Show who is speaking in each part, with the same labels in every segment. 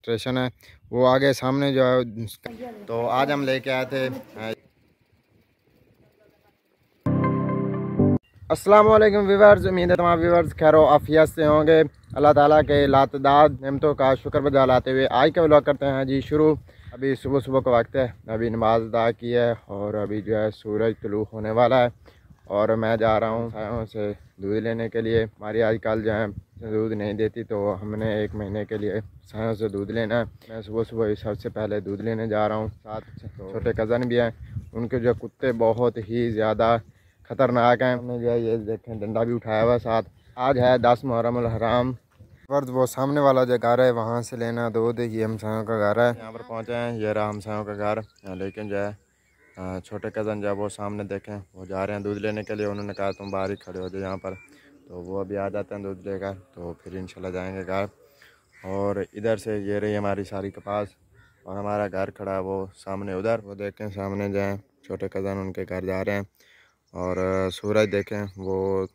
Speaker 1: Station है वो आगे सामने जो है। तो आज हम लेके आए थे अस्सलाम वालेकुम व्यूअर्स, उम्मीद है तमाम व्यूअर्स खैर आफियत से होंगे। अल्लाह ताला के लातदाद नेमतों का शुक्रगुज़ार लाते हुए आज का व्लॉग करते हैं जी शुरू। अभी सुबह सुबह का वक्त है, अभी नमाज अदा की है और अभी जो है सूरज तुलू होने वाला है और मैं जा रहा हूँ सायों से दूध लेने के लिए। हमारी आजकल जो है दूध नहीं देती तो हमने 1 महीने के लिए सायों से दूध लेना है। मैं सुबह सुबह सबसे पहले दूध लेने जा रहा हूँ। साथ छोटे कज़न भी हैं, उनके जो कुत्ते बहुत ही ज़्यादा ख़तरनाक हैं। हमने जो है ये देखें डंडा भी उठाया हुआ है साथ। आज है 10 मुहर्रम उल हराम। वर्द वो सामने वाला जो घर है वहाँ से लेना दूध। ये हमसायों का घर है, यहाँ पर पहुँचे हैं, ये रहा हमसायों का घर। लेकिन जो है छोटे कज़न जो है वो सामने देखें वो जा रहे हैं दूध लेने के लिए। उन्होंने कहा तुम बाहर ही खड़े हो जाओ यहाँ पर, तो वो अभी आ जाते हैं दूध लेकर, तो फिर इंशाल्लाह जाएंगे घर। और इधर से ये रही हमारी सारी कपास और हमारा घर खड़ा है वो सामने उधर। वो देखें सामने जो है छोटे कज़न उनके घर जा रहे हैं और सूरज देखें वो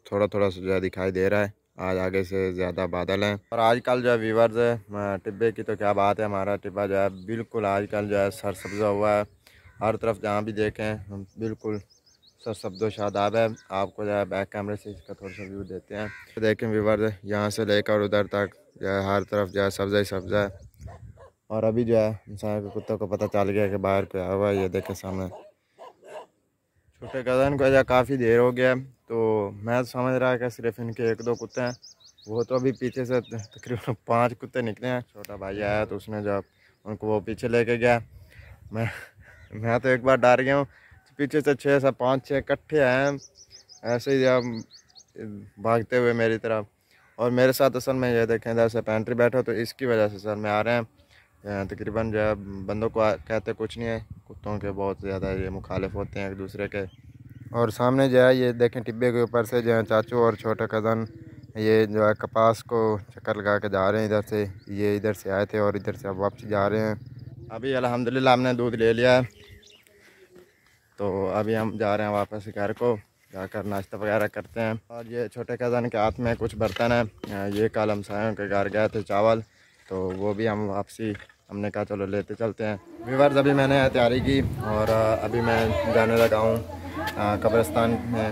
Speaker 1: थोड़ा थोड़ा सा दिखाई दे रहा है। आज आगे से ज़्यादा बादल हैं और आजकल जो है व्यूवर्स है टिब्बे की तो क्या बात है। हमारा टिब्बा जो है बिल्कुल आजकल जो है सरसब्ज़ा हुआ है। हर तरफ जहाँ भी देखें बिल्कुल सरसब्ज़ो शादाब है। आपको जो है बैक कैमरे से इसका थोड़ा सा व्यू देते हैं। तो देखें व्यूवर्स यहाँ से लेकर उधर तक जो है हर तरफ जो है सब्ज़ा ही सब्ज़ा है। और अभी जो है इंसान के कुत्तों को पता चल गया कि बाहर क्या हुआ है। ये देखें सामने छोटे कज़न को जो काफ़ी देर हो गया, तो मैं समझ रहा कि सिर्फ इनके 1-2 कुत्ते हैं। वो तो अभी पीछे से तकरीबन 5 कुत्ते निकले हैं। छोटा भाई आया तो उसने जब उनको वो पीछे लेके गया, मैं तो एक बार डर गया हूँ। पीछे से 6 से 5-6 इकट्ठे आए हैं ऐसे ही जब भागते हुए मेरी तरफ। और मेरे साथ असल में ये देखें इधर से पेंट्री बैठा, तो इसकी वजह से सर में आ रहे हैं। तकरीबन जो है बंदों को कहते कुछ नहीं है, कुत्तों के बहुत ज़्यादा ये मुखालिफ होते हैं एक दूसरे के। और सामने जो है ये देखें टिब्बे के ऊपर से जो है चाचू और छोटे कज़न ये जो है कपास को चक्कर लगा के जा रहे हैं। इधर से ये इधर से आए थे और इधर से अब वापस जा रहे हैं। अभी अल्हम्दुलिल्लाह हमने दूध ले लिया है, तो अभी हम जा रहे हैं वापस घर को, जाकर नाश्ता वगैरह करते हैं। और ये छोटे कज़न के हाथ में कुछ बर्तन है, ये कल हम सायों के घर गए थे चावल, तो वो भी हम वापसी हमने कहा चलो लेते चलते हैं। व्यूअर्स अभी मैंने तैयारी की और अभी मैं जाने लगा हूँ कब्रिस्तान में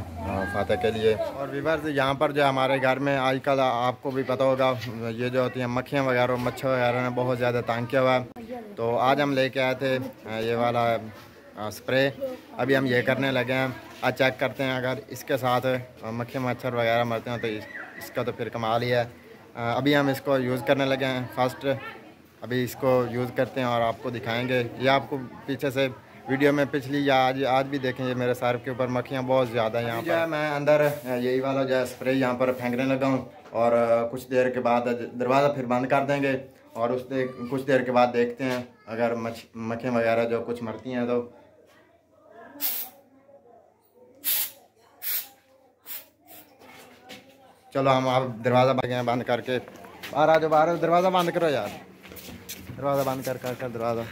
Speaker 1: फातह के लिए। और व्यूअर्स यहाँ पर जो हमारे घर में आजकल आपको भी पता होगा ये जो होती हैं मक्खियाँ वगैरह मच्छर वगैरह ने बहुत ज़्यादा तंग किया हुआ है। तो आज हम लेके आए थे ये वाला स्प्रे। अभी हम ये करने लगे हैं, आज चेक करते हैं अगर इसके साथ मक्खी मच्छर वगैरह मरते हैं तो इसका तो फिर कमाल ही है। अभी हम इसको यूज़ करने लगे हैं फर्स्ट। अभी इसको यूज़ करते हैं और आपको दिखाएंगे। ये आपको पीछे से वीडियो में पिछली या आज भी देखेंगे मेरे सर के ऊपर मक्खियाँ बहुत ज़्यादा हैं। यहाँ पर मैं अंदर यही वाला जो है स्प्रे यहाँ पर फेंकने लगा हूँ और कुछ देर के बाद दरवाज़ा फिर बंद कर देंगे और कुछ देर के बाद देखते हैं अगर मक्खियाँ वगैरह जो कुछ मरती हैं तो। चलो हम आप दरवाज़ा बंद करके बाहर आ जाओ, बाहर दरवाज़ा बंद करो यार, दरवाज़ा बंद कर दरवाज़ा।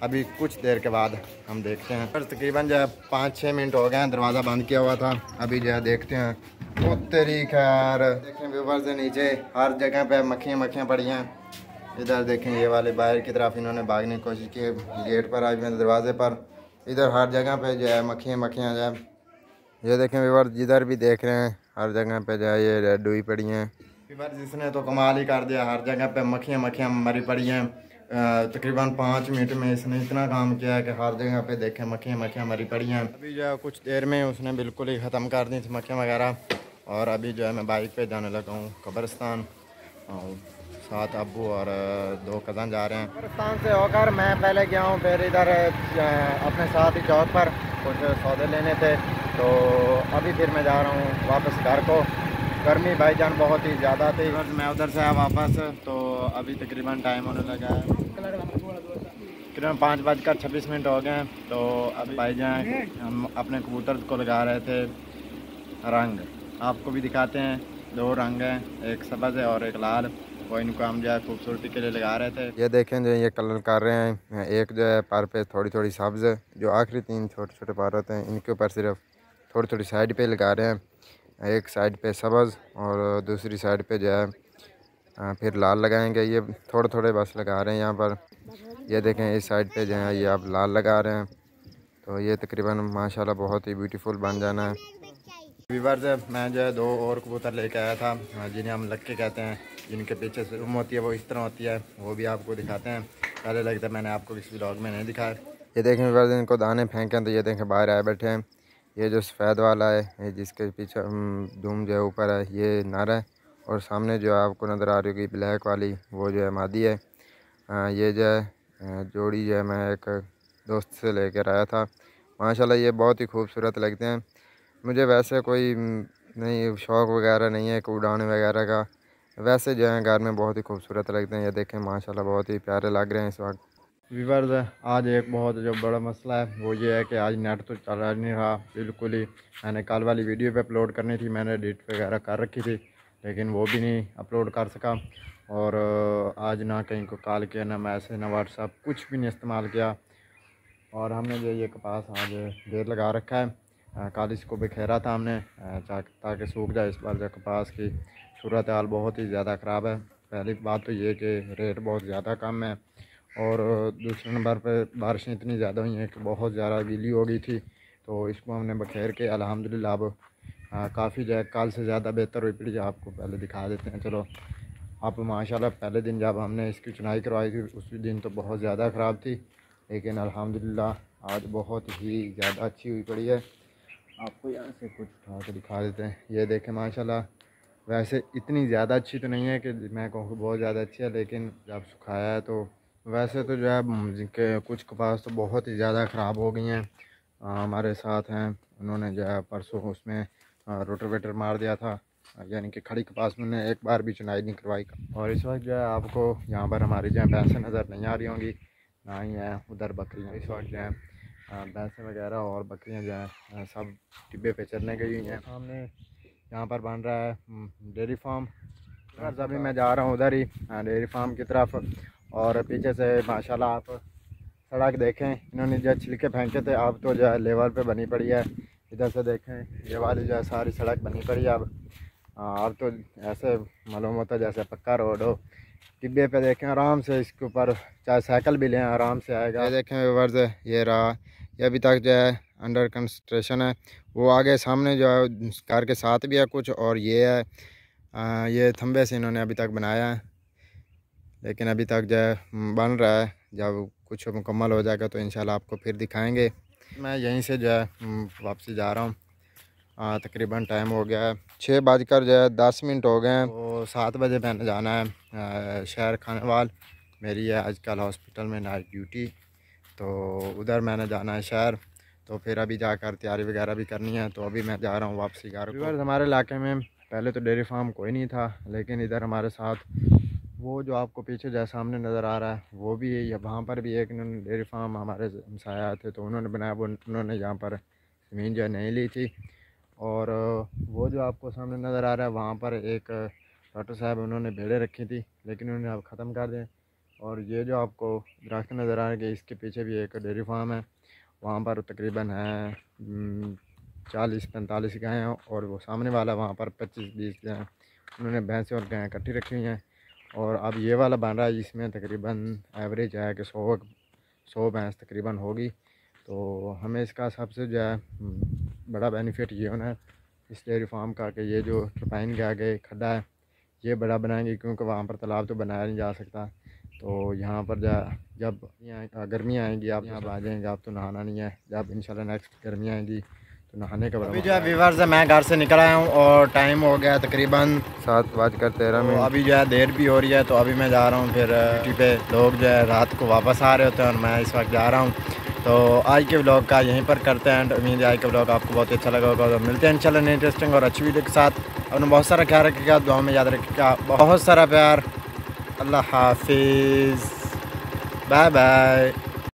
Speaker 1: अभी कुछ देर के बाद हम देखते हैं। पर तकरीबन जो है 5-6 मिनट हो गए हैं दरवाज़ा बंद किया हुआ था। अभी जो है देखते हैं। वो तेरी खैर देखें व्यूअर्स से नीचे हर जगह पे मक्खियाँ पड़ी हैं। इधर देखें ये वाले बाहर की तरफ इन्होंने भागने की कोशिश की, गेट पर आज दरवाजे पर, इधर हर जगह पे जो है मक्खियाँ जो है ये देखें व्यूअर्स जिधर भी देख रहे हैं हर जगह पे जो है ये रेड हुई पड़ी हैं। व्यूअर्स इसने तो कमाल ही कर दिया, हर जगह पे मक्खियाँ मरी पड़ी हैं। तकरीबन 5 मिनट में इसने इतना काम किया है कि हर जगह पे देखें मक्खियाँ मरी पड़ी हैं। अभी जो है कुछ देर में उसने बिल्कुल ही ख़त्म कर दी थी मक्खियाँ वगैरह। और अभी जो है मैं बाइक पे जाने लगा हूँ कब्रिस्तान, साथ अब्बू और 2 कज़न जा रहे हैं। कब्रिस्तान से होकर मैं पहले गया हूँ, फिर इधर अपने साथ ही चौक पर कुछ सौदे लेने थे, तो अभी फिर मैं जा रहा हूँ वापस घर को। गर्मी भाईजान बहुत ही ज़्यादा थी, मैं उधर से आया वापस, तो अभी तकरीबन टाइम होने लगा है तकरीबन 5:26 हो गए हैं। तो अब भाईजान हम अपने कबूतर को लगा रहे थे रंग, आपको भी दिखाते हैं। 2 रंग हैं, एक सब्ज़ है और एक लाल, वो इनको हम जो है खूबसूरती के लिए लगा रहे थे। ये देखें जो ये कलर कर रहे हैं, एक जो है पर पे थोड़ी थोड़ी सब्ज़ है, जो आखिरी 3 छोटे छोटे पर होते हैं इनके ऊपर सिर्फ थोड़ी थोड़ी साइड पे लगा रहे हैं। एक साइड पे सब्ज़ और दूसरी साइड पे जो है फिर लाल लगाएंगे। ये थोड़े थोड़े बस लगा रहे हैं यहाँ पर। ये देखें इस साइड पे जो है ये आप लाल लगा रहे हैं। तो ये तकरीबन माशाल्लाह बहुत ही ब्यूटीफुल बन जाना है। व्यूअर्स, मैं जो है 2 और कबूतर लेके आया था जिन्हें हम लक्के कहते हैं, जिनके पीछे से रूम होती है वो इस तरह होती है, वो भी आपको दिखाते हैं। पहले लगता है मैंने आपको किसी व्लॉग में नहीं दिखाया। ये देखें व्यूअर्स, इनको दाने फेंकें तो ये देखें बाहर आए बैठे हैं। ये जो सफ़ेद वाला है, ये जिसके पीछे धूम जो है ऊपर है, ये नर है। और सामने जो आपको नज़र आ रही होगी ब्लैक वाली, वो जो है मादी है। ये जो है जोड़ी जो है मैं एक दोस्त से लेकर आया था। माशाल्लाह ये बहुत ही खूबसूरत लगते हैं। मुझे वैसे कोई नहीं शौक़ वगैरह नहीं है उड़ाने वगैरह का, वैसे जो है घर में बहुत ही खूबसूरत लगते हैं। ये देखें माशाल्लाह बहुत ही प्यारे लग रहे हैं इस वक्त। व्यूअर्स, आज एक बहुत जो बड़ा मसला है वो ये है कि आज नेट तो चल नहीं रहा बिल्कुल ही। मैंने कल वाली वीडियो पे अपलोड करनी थी, मैंने एडिट वगैरह कर रखी थी, लेकिन वो भी नहीं अपलोड कर सका। और आज ना कहीं को कॉल किया, ना मैसेज, ना व्हाट्सअप, कुछ भी नहीं इस्तेमाल किया। और हमने जो ये कपास आज ढेर लगा रखा है, कल इसको बिखेरा था हमने ताकि सूख जाए। इस बार जो कपास की सूरत हाल बहुत ही ज़्यादा ख़राब है। पहली बात तो ये कि रेट बहुत ज़्यादा कम है, और दूसरे नंबर पर बारिशें इतनी ज़्यादा हुई हैं कि बहुत ज़्यादा गीली हो गई थी। तो इसको हमने बखेर के अल्हम्दुलिल्लाह अब काफ़ी जो है कल से ज़्यादा बेहतर हुई पड़ी। आपको पहले दिखा देते हैं। चलो, आप माशाल्लाह पहले दिन जब हमने इसकी चुनाई करवाई थी उस दिन तो बहुत ज़्यादा ख़राब थी, लेकिन अल्हम्दुलिल्लाह आज बहुत ही ज़्यादा अच्छी हुई पड़ी है। आपको यहाँ से कुछ उठा के दिखा देते हैं। ये देखें माशाल्लाह, वैसे इतनी ज़्यादा अच्छी तो नहीं है कि मैं कहूँ बहुत ज़्यादा अच्छी है, लेकिन जब सुखाया है तो वैसे तो जो है कुछ कपास तो बहुत ही ज़्यादा ख़राब हो गई हैं। हमारे साथ हैं, उन्होंने जो है परसों उसमें रोटावेटर मार दिया था, यानी कि खड़ी कपास में एक बार भी चुनाई नहीं करवाई। और इस वक्त जो है आपको यहाँ पर हमारी जो है भैंसें नज़र नहीं आ रही होंगी, ना ही है उधर बकरियाँ। इस वक्त जो है भैंसें वगैरह और बकरियाँ जो हैं सब टिब्बे पे चलने गई हुई हैं। सामने यहाँ पर बन रहा है डेयरी फार्म। अभी मैं जा रहा हूँ उधर ही डेयरी फार्म की तरफ। और पीछे से माशाल्लाह आप सड़क देखें, इन्होंने जो छिलके फेंके थे अब तो जो है लेवल पे बनी पड़ी है। इधर से देखें ये वाली जो है सारी सड़क बनी पड़ी है अब तो ऐसे मालूम होता है जैसे पक्का रोड हो। टिब्बे पे देखें आराम से, इसके ऊपर चाहे साइकिल भी लें आराम से आएगा। ये देखें व्यूअर्स, ये रहा, ये अभी तक जो है अंडर कंस्ट्रक्शन है। वो आगे सामने जो है घर के साथ भी है कुछ, और ये है ये थंबे से इन्होंने अभी तक बनाया है, लेकिन अभी तक जो है बन रहा है। जब कुछ मुकम्मल हो जाएगा तो इंशाल्लाह आपको फिर दिखाएंगे। मैं यहीं से जो है वापसी जा रहा हूँ। तकरीबन टाइम हो गया है 6:10 हो गए हैं। तो 7 बजे मैंने जाना है शहर खानेवाल। मेरी है आजकल हॉस्पिटल में नाइट ड्यूटी, तो उधर मैंने जाना है शहर। तो फिर अभी जाकर तैयारी वगैरह भी करनी है, तो अभी मैं जा रहा हूँ वापसी घर को। हमारे इलाके में पहले तो डेयरी फार्म कोई नहीं था, लेकिन इधर हमारे साथ वो जो आपको पीछे जो सामने नज़र आ रहा है वो भी है। वहाँ पर भी एक इन्होंने डेयरी फार्म हमारे हमसाया थे तो उन्होंने बनाया, वो उन्होंने यहाँ पर ज़मीन जो है नहीं ली थी। और वो जो आपको सामने नज़र आ रहा है वहाँ पर एक डॉक्टर साहब उन्होंने भेड़ें रखी थी, लेकिन उन्होंने अब ख़त्म कर दिए। और ये जो आपको दरख्त नज़र आ रहा है इसके पीछे भी एक डेयरी फार्म है, वहाँ पर तकरीबन है 40-45 गायें हैं। और वो सामने वाला वहाँ पर 25-20 जो हैं उन्होंने भैंसें और गायें इकट्ठी रखी हुई हैं। और अब ये वाला बन रहा है जिसमें तकरीबन एवरेज है कि 100 भैंस तकरीबन होगी। तो हमें इसका सबसे जो है बड़ा बेनिफिट ये होना है इस डेयरी फार्म का कि ये जो टरपाइन के आगे खड्डा है ये बड़ा बनाएंगे, क्योंकि वहाँ पर तालाब तो बनाया नहीं जा सकता। तो यहाँ पर जब यहाँ गर्मियाँ आएंगी आप यहाँ आ जाएंगे, आप तो नहाना नहीं है। जब इंशाल्लाह नेक्स्ट गर्मियाँ आएंगी तो नहाने का अभी जो है व्यूअर्स मैं घर से निकल आया हूँ और टाइम हो गया तकरीबन 7:13। अभी जो है देर भी हो रही है, तो अभी मैं जा रहा हूँ फिर ड्यूटी पे। लोग जो है रात को वापस आ रहे होते हैं और मैं इस वक्त जा रहा हूँ। तो आज के व्लॉग का यहीं पर करते हैं। उम्मीद है आज का व्लॉग आपको बहुत अच्छा लगा होगा। तो मिलते हैं इंशाल्लाह नई इंटरेस्टिंग और अच्छी वीडियो के साथ। अपना बहुत सारा ख्याल रखिएगा, दुआ में याद रखिएगा। बहुत सारा प्यार। अल्लाह हाफिज़, बाय बाय।